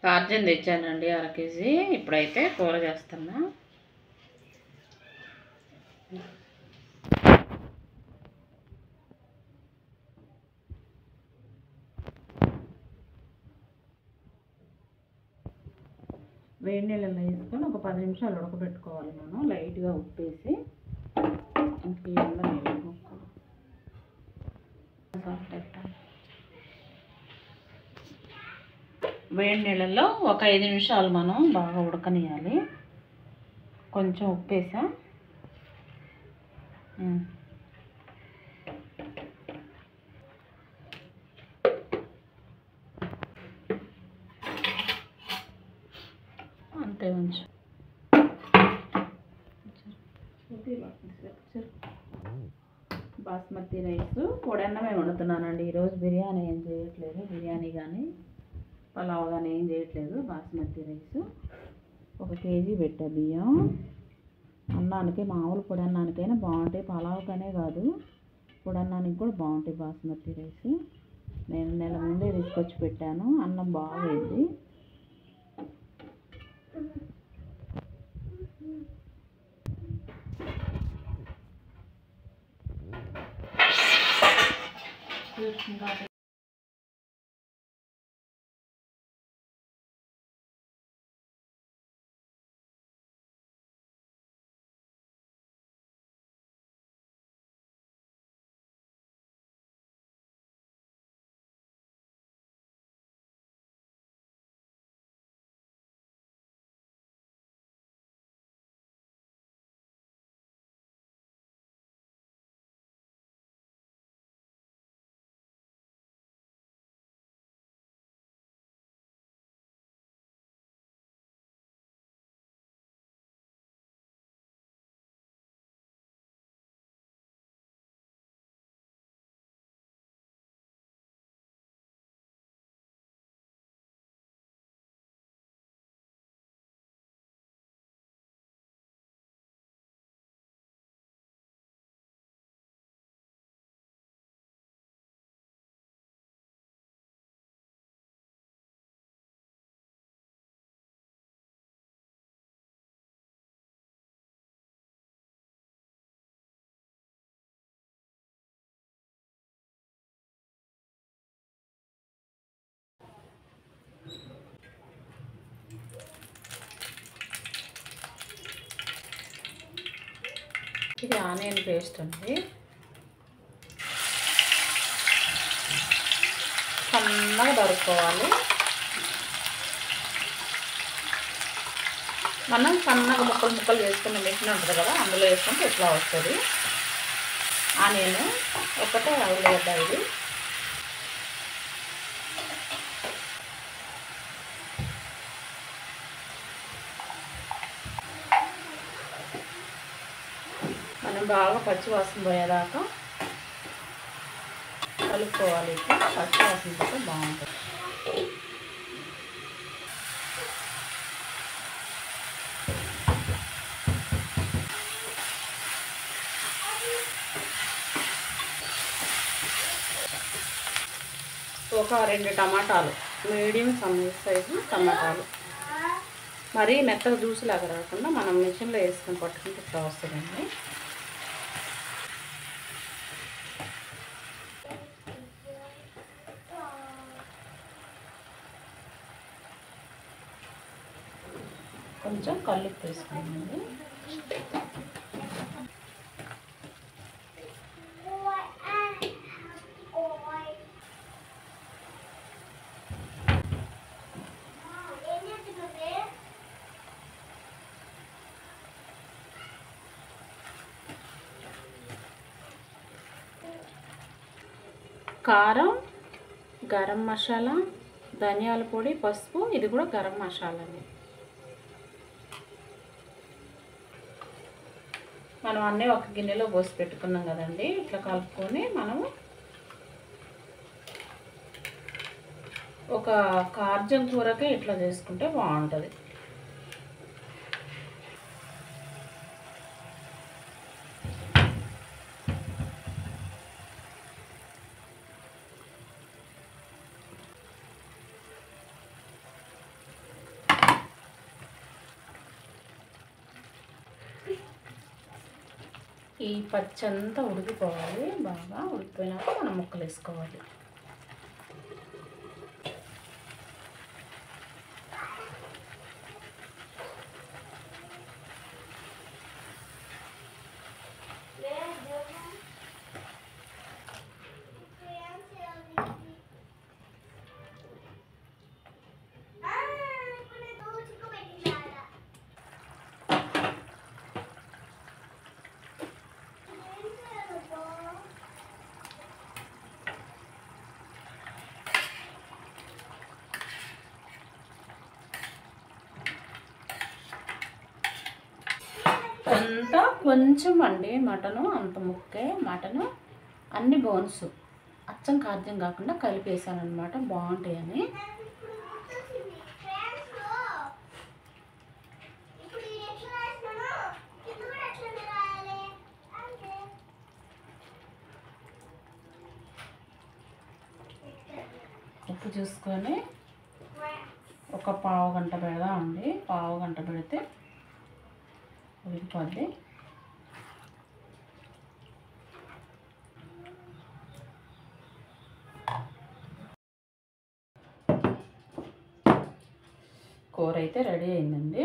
తార్జన్ తెచ్చానండి 1/2 KG. ఇప్పుడైతే కూర చేస్తున్నా. వేడి నీళ్ళలో వేసుకొని ఒక 10 నిమిషాలు ఉడకబెట్టుకోవాలి. మనం లైట్గా ఉప్పేసి వేడి నీళ్ళల్లో ఒక 5 నిమిషాలు మనం బాగా ఉడకనియాలి. కొంచెం ఉప్పేసా. అంతే ఉంచు. బాస్మతి రైస్ పొడన్నమే వండుతున్నానండి ఈరోజు. బిర్యానీ ఏం చేయట్లేదు. బిర్యానీ కానీ పలావ్ కానీ ఏం చేయట్లేదు. బాస్మతి రైస్ 1 కేజీ పెట్టా. బియ్యం అన్నానికి, మామూలు పొడన్నానికైనా బాగుంటాయి, పలావ్కనే కాదు పొడన్నానికి కూడా బాగుంటాయి బాస్మతి రైస్. నేను నెల ముందే తీసుకొచ్చి పెట్టాను. అన్నం బాగైంది. ఇది ఆనియన్ పేస్ట్ అండి. సన్నగా తరుక్కోవాలి. మనం సన్నగా ముక్కలు ముక్కలు వేసుకున్న మిషన్ ఉంటుంది కదా, అందులో వేసుకుంటే ఇట్లా వస్తుంది. ఆనియన్ ఒకటే ఉల్లిగడ్డ ఇది. మనం బాగా పచ్చివాసన పోయేదాకా కలుపుకోవాలి. పచ్చివాసన పోతే బాగుంటుంది. ఒక 2 టమాటాలు, మీడియం సైజు టమాటాలు. మరీ మెత్తగా జ్యూస్లాగా రాకుండా మనం మిషన్లో వేసుకొని పట్టుకుంటే ఇట్లా వస్తుందండి. కొంచెం కల్లుప్పు వేసుకోండి. కారం, గరం మసాలా, ధనియాల పొడి, పసుపు. ఇది కూడా గరం మసాలానే. మనం అన్నీ ఒక గిన్నెలో పోసి పెట్టుకున్నాం కదండి. ఇట్లా కలుపుకొని మనము ఒక కార్జం కూరకే ఇట్లా చేసుకుంటే బాగుంటుంది. ఈ పచ్చంతా ఉడికిపోవాలి. బాగా ఉడికిపోయినాక మనం ముక్కలు వేసుకోవాలి. అంతా కొంచెం అండి మటను, అంత ముక్కే మటను, అన్ని బోన్స్ అచ్చం ఖాద్యం కాకుండా కలిపేసాను అనమాట, బాగుంటాయని. ఉప్పు చూసుకొని ఒక పావు గంట పెడదామండి. పావు గంట పెడితే ఉడికిపోద్ది. కూర అయితే రెడీ అయిందండి.